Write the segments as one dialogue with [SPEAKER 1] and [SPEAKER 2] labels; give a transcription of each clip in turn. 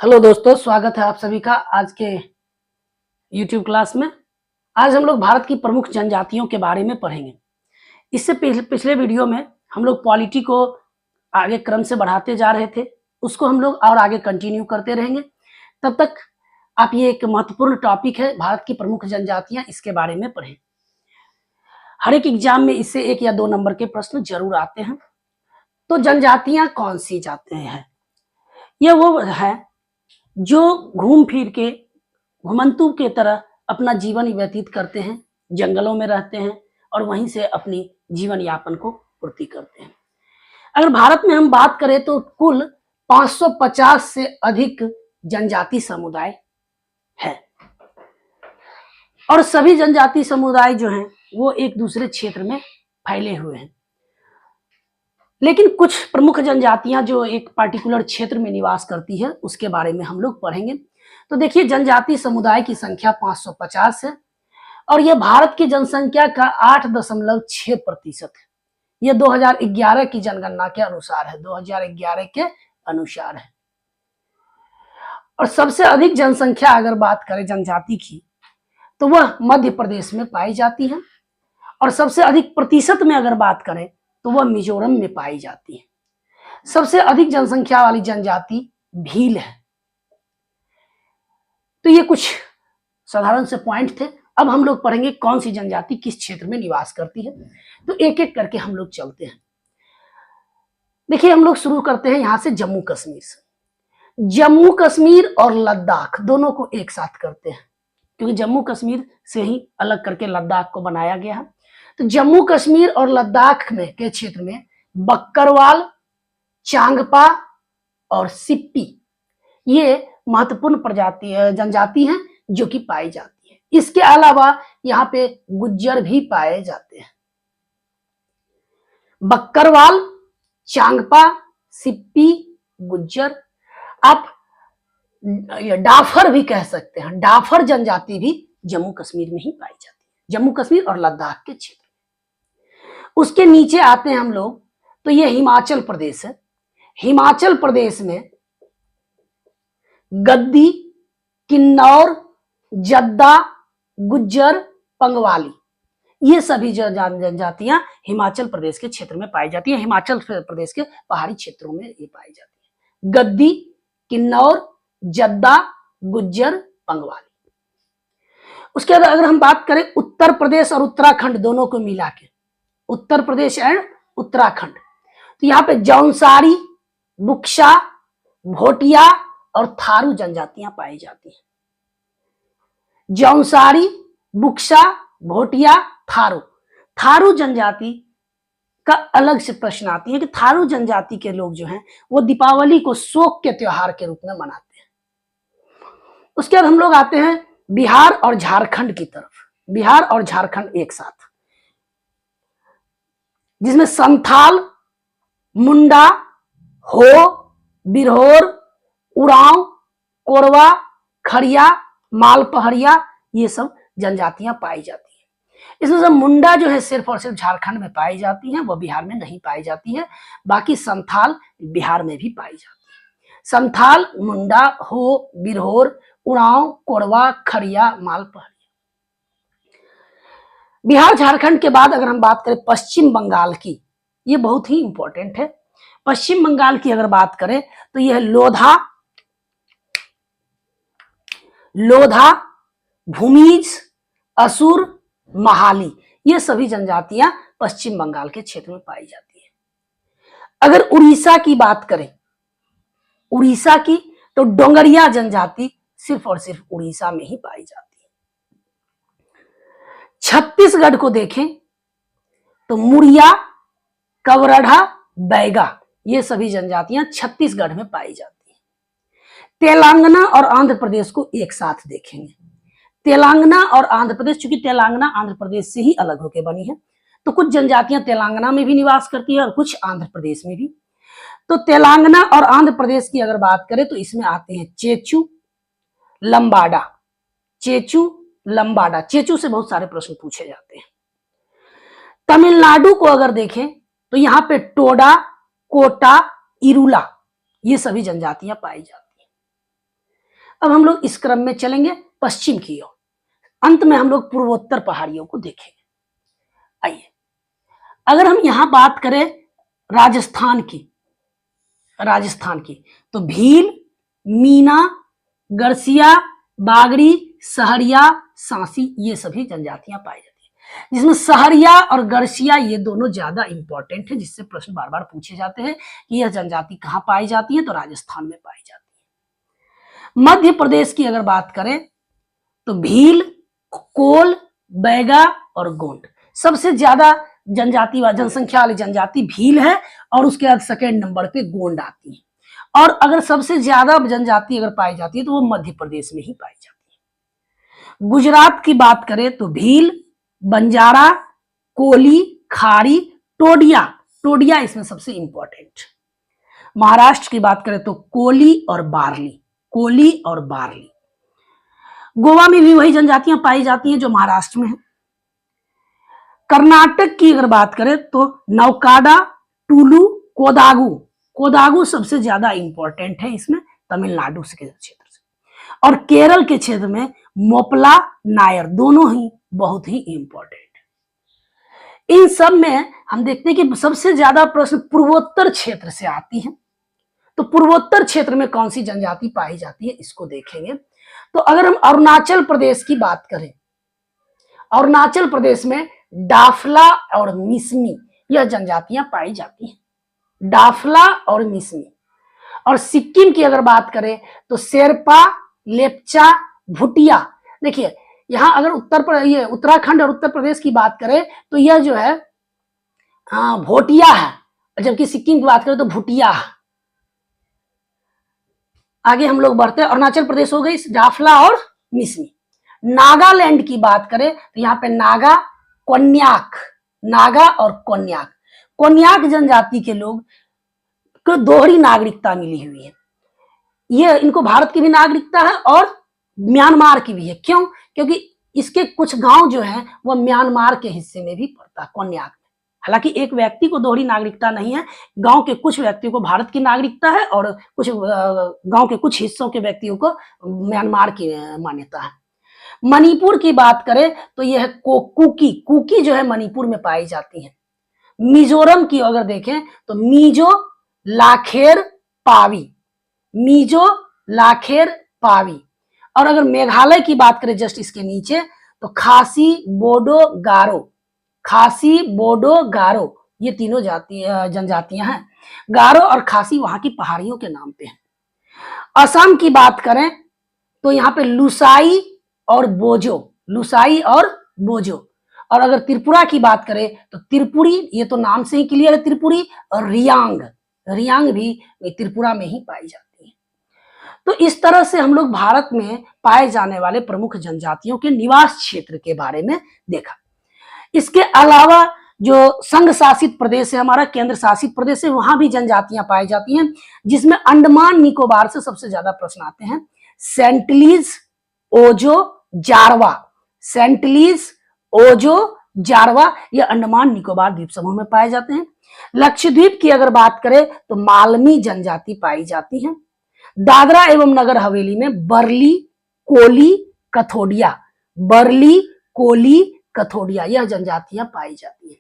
[SPEAKER 1] Hello दोस्तों, स्वागत है आप सभी का आज के YouTube क्लास में। आज हम लोग भारत की प्रमुख जनजातियों के बारे में पढ़ेंगे। इससे पिछले वीडियो में हम लोग पॉलिटी को आगे क्रम से बढ़ाते जा रहे थे, उसको हम लोग और आगे कंटिन्यू करते रहेंगे। तब तक आप ये एक महत्वपूर्ण टॉपिक है भारत की प्रमुख जनजातियां, इसके बारे में पढ़ें। हर एक एग्जाम में इससे 1 या 2 नंबर के प्रश्न जरूर आते हैं। तो जनजातियां कौन सी जाते हैं? ये वो है जो घूम फिर के घुमंतु के तरह अपना जीवन व्यतीत करते हैं, जंगलों में रहते हैं और वहीं से अपनी जीवन यापन को पूर्ति करते हैं। अगर भारत में हम बात करें तो कुल 550 से अधिक जनजाति समुदाय है और सभी जनजाति समुदाय जो हैं वो एक दूसरे क्षेत्र में फैले हुए हैं। लेकिन कुछ प्रमुख जनजातियां जो एक पार्टिकुलर क्षेत्र में निवास करती है उसके बारे में हम लोग पढ़ेंगे। तो देखिए, जनजाति समुदाय की संख्या 550 है और यह भारत की जनसंख्या का 8.6% है। यह 2011 की जनगणना के अनुसार है, 2011 के अनुसार है। और सबसे अधिक जनसंख्या अगर बात करें जनजाति की तो वह मध्य प्रदेश में पाई जाती है और सबसे अधिक प्रतिशत में अगर बात करें तो वह मिजोरम में पाई जाती है। सबसे अधिक जनसंख्या वाली जनजाति भील है। तो ये कुछ साधारण से पॉइंट थे। अब हम लोग पढ़ेंगे कौन सी जनजाति किस क्षेत्र में निवास करती है। तो एक एक करके हम लोग चलते हैं। देखिए, हम लोग शुरू करते हैं यहां से जम्मू कश्मीर से। जम्मू कश्मीर और लद्दाख दोनों को एक साथ करते हैं क्योंकि जम्मू कश्मीर से ही अलग करके लद्दाख को बनाया गया है। तो जम्मू कश्मीर और लद्दाख में के क्षेत्र में बक्करवाल, चांगपा और सिप्पी ये महत्वपूर्ण जनजाति हैं जो कि पाई जाती है। इसके अलावा यहाँ पे गुज्जर भी पाए जाते हैं। बक्करवाल, चांगपा, सिप्पी, गुज्जर, आप डाफर भी कह सकते हैं। डाफर जनजाति भी जम्मू कश्मीर में ही पाई जाती है, जम्मू कश्मीर और लद्दाख के क्षेत्र। उसके नीचे आते हैं हम लोग तो ये हिमाचल प्रदेश है। हिमाचल प्रदेश में गद्दी, किन्नौर, जद्दा, गुज्जर, पंगवाली ये सभी जनजातियां हिमाचल प्रदेश के क्षेत्र में पाई जाती है। हिमाचल प्रदेश के पहाड़ी क्षेत्रों में ये पाई जाती है। गद्दी, किन्नौर, जद्दा, गुज्जर, पंगवाली। उसके बाद अगर हम बात करें उत्तर प्रदेश और उत्तराखंड दोनों को मिला के, उत्तर प्रदेश एंड उत्तराखंड, तो यहाँ पे जौनसारी, बुक्शा, भोटिया और थारू जनजातियां पाई जाती हैं। जौनसारी, बुक्शा, भोटिया, थारू। थारू जनजाति का अलग से प्रश्न आती है कि थारू जनजाति के लोग जो हैं वो दीपावली को शोक के त्योहार के रूप में मनाते हैं। उसके बाद हम लोग आते हैं बिहार और झारखंड की तरफ। बिहार और झारखंड एक साथ, जिसमें संथाल, मुंडा, हो, बिरहोर, उरांव, कोरवा, खड़िया, मालपहरिया ये सब जनजातियां पाई जाती हैं। इसमें से मुंडा जो है सिर्फ और सिर्फ झारखंड में पाई जाती है, वह बिहार में नहीं पाई जाती है। बाकी संथाल बिहार में भी पाई जाती है। संथाल, मुंडा, हो, बिरहोर, उरांव, कोरवा, खड़िया, मालपहरिया। बिहार झारखंड के बाद अगर हम बात करें पश्चिम बंगाल की, ये बहुत ही इंपॉर्टेंट है। पश्चिम बंगाल की अगर बात करें तो यह लोधा, भूमिज, असुर, महाली ये सभी जनजातियां पश्चिम बंगाल के क्षेत्र में पाई जाती है। अगर उड़ीसा की बात करें, उड़ीसा की, तो डोंगरिया जनजाति सिर्फ और सिर्फ उड़ीसा में ही पाई जाती है। छत्तीसगढ़ को देखें तो मुड़िया, कवरढ़ा, बैगा ये सभी जनजातियां छत्तीसगढ़ में पाई जाती हैं। तेलंगाना और आंध्र प्रदेश को एक साथ देखेंगे। तेलंगाना और आंध्र प्रदेश, चूंकि तेलंगाना आंध्र प्रदेश से ही अलग होकर बनी है, तो कुछ जनजातियां तेलंगाना में भी निवास करती है और कुछ आंध्र प्रदेश में भी। तो तेलंगाना और आंध्र प्रदेश की अगर बात करें तो इसमें आते हैं चेचू, लंबाडा। चेचू, लंबाडा, चेचू से बहुत सारे प्रश्न पूछे जाते हैं। तमिलनाडु को अगर देखें तो यहाँ पे टोडा, कोटा, इरुला ये सभी जनजातियां पाई जाती हैं। अब हम लोग इस क्रम में चलेंगे पश्चिम की ओर, अंत में हम लोग पूर्वोत्तर पहाड़ियों को देखेंगे। आइए, अगर हम यहां बात करें राजस्थान की तो भील, मीना, गरसिया, बागड़ी, सहरिया, सांसी, ये सभी जनजातियां पाई जाती है, जिसमें सहरिया और गरसिया ये दोनों ज्यादा इंपॉर्टेंट है, जिससे प्रश्न बार बार पूछे जाते हैं कि यह जनजाति कहां पाई जाती है, तो राजस्थान में पाई जाती है। मध्य प्रदेश की अगर बात करें तो भील, कोल, बैगा और गोंड, सबसे ज्यादा जनसंख्या वाली जनजाति भील है और उसके बाद सेकेंड नंबर पे गोंड आती है। और अगर सबसे ज्यादा जनजाति अगर पाई जाती है तो वो मध्य प्रदेश में ही पाई जाती है। गुजरात की बात करें तो भील, बंजारा, कोली, खारी, टोडिया इसमें सबसे इंपॉर्टेंट। महाराष्ट्र की बात करें तो कोली और बार्ली। गोवा में भी वही जनजातियां पाई जाती हैं जो महाराष्ट्र में है। कर्नाटक की अगर बात करें तो नौकाडा, टूलू, कोदागु सबसे ज्यादा इंपॉर्टेंट है इसमें, तमिलनाडु के क्षेत्र से। और केरल के क्षेत्र में मोपला, नायर, दोनों ही बहुत ही इंपॉर्टेंट है। इन सब में हम देखते हैं कि सबसे ज्यादा प्रश्न पूर्वोत्तर क्षेत्र से आती है। तो पूर्वोत्तर क्षेत्र में कौन सी जनजाति पाई जाती है इसको देखेंगे। तो अगर हम अरुणाचल प्रदेश की बात करें, अरुणाचल प्रदेश में डाफला और मिसमी यह जनजातियां पाई जाती हैं, डाफला और मिसमी। और सिक्किम की अगर बात करें तो शेरपा, लेप्चा, भुटिया। देखिए यहां अगर उत्तराखंड और उत्तर प्रदेश की बात करें तो यह जो है भोटिया है, जबकि सिक्किम की बात करें तो भुटिया है। आगे हम लोग बढ़ते हैं, अरुणाचल प्रदेश हो गई डाफला और मिसमी। नागालैंड की बात करें तो यहाँ पे नागा और कोन्याक जनजाति के लोग को दोहरी नागरिकता मिली हुई है। ये इनको भारत की भी नागरिकता है और म्यांमार की भी है। क्यों? क्योंकि इसके कुछ गांव जो है वो म्यांमार के हिस्से में भी पड़ता है, कोन्याक में। हालांकि एक व्यक्ति को दोहरी नागरिकता नहीं है, गांव के कुछ व्यक्तियों को भारत की नागरिकता है और कुछ गांव के कुछ हिस्सों के व्यक्तियों को म्यांमार की मान्यता है। मणिपुर की बात करें तो यह कुकी जो है मणिपुर में पाई जाती है। मिजोरम की अगर देखें तो मिजो, लाखेर, पावी। और अगर मेघालय की बात करें जस्ट इसके नीचे तो खासी, बोडो, गारो, ये तीनों जनजातियां हैं। गारो और खासी वहां की पहाड़ियों के नाम पे है। असम की बात करें तो यहाँ पे लुसाई और बोजो। और अगर त्रिपुरा की बात करें तो त्रिपुरी, ये तो नाम से ही क्लियर है त्रिपुरी, और रियांग भी त्रिपुरा में ही पाई जाती है। तो इस तरह से हम लोग भारत में पाए जाने वाले प्रमुख जनजातियों के निवास क्षेत्र के बारे में देखा। इसके अलावा जो संघ शासित प्रदेश है हमारा, केंद्र शासित प्रदेश है, वहां भी जनजातियां पाई जाती हैं, जिसमें अंडमान निकोबार से सबसे ज्यादा प्रश्न आते हैं। सेंटलीज, ओजो, जारवा ये अंडमान निकोबार द्वीप समूह में पाए जाते हैं। लक्षद्वीप की अगर बात करें तो मालमी जनजाति पाई जाती है। दादरा एवं नगर हवेली में बरली, कोली, कथोडिया यह जनजातियां पाई जाती हैं।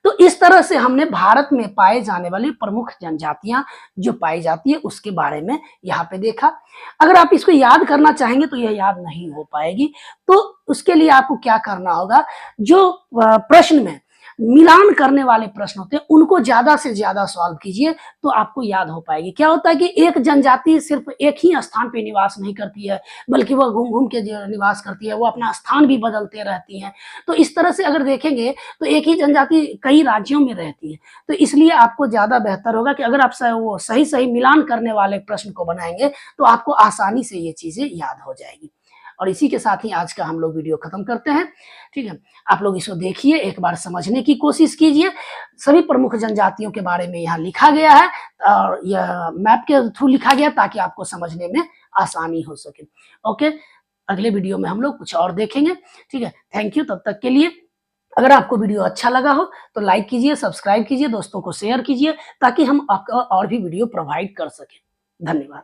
[SPEAKER 1] तो इस तरह से हमने भारत में पाए जाने वाली प्रमुख जनजातियां जो पाई जाती है उसके बारे में यहाँ पे देखा। अगर आप इसको याद करना चाहेंगे तो यह याद नहीं हो पाएगी, तो उसके लिए आपको क्या करना होगा, जो प्रश्न में मिलान करने वाले प्रश्न होते हैं उनको ज्यादा से ज्यादा सॉल्व कीजिए तो आपको याद हो पाएगी। क्या होता है कि एक जनजाति सिर्फ एक ही स्थान पे निवास नहीं करती है, बल्कि वह घूम घूम के निवास करती है, वो अपना स्थान भी बदलते रहती हैं। तो इस तरह से अगर देखेंगे तो एक ही जनजाति कई राज्यों में रहती है। तो इसलिए आपको ज्यादा बेहतर होगा कि अगर आप वो सही मिलान करने वाले प्रश्न को बनाएंगे तो आपको आसानी से ये चीजें याद हो जाएगी। और इसी के साथ ही आज का हम लोग वीडियो खत्म करते हैं। ठीक है, आप लोग इसको देखिए, एक बार समझने की कोशिश कीजिए। सभी प्रमुख जनजातियों के बारे में यहाँ लिखा गया है और यह मैप के थ्रू लिखा गया ताकि आपको समझने में आसानी हो सके। ओके, अगले वीडियो में हम लोग कुछ और देखेंगे। ठीक है, थैंक यू। तब तक के लिए अगर आपको वीडियो अच्छा लगा हो तो लाइक कीजिए, सब्सक्राइब कीजिए, दोस्तों को शेयर कीजिए ताकि हम आपको और भी वीडियो प्रोवाइड कर सकें। धन्यवाद।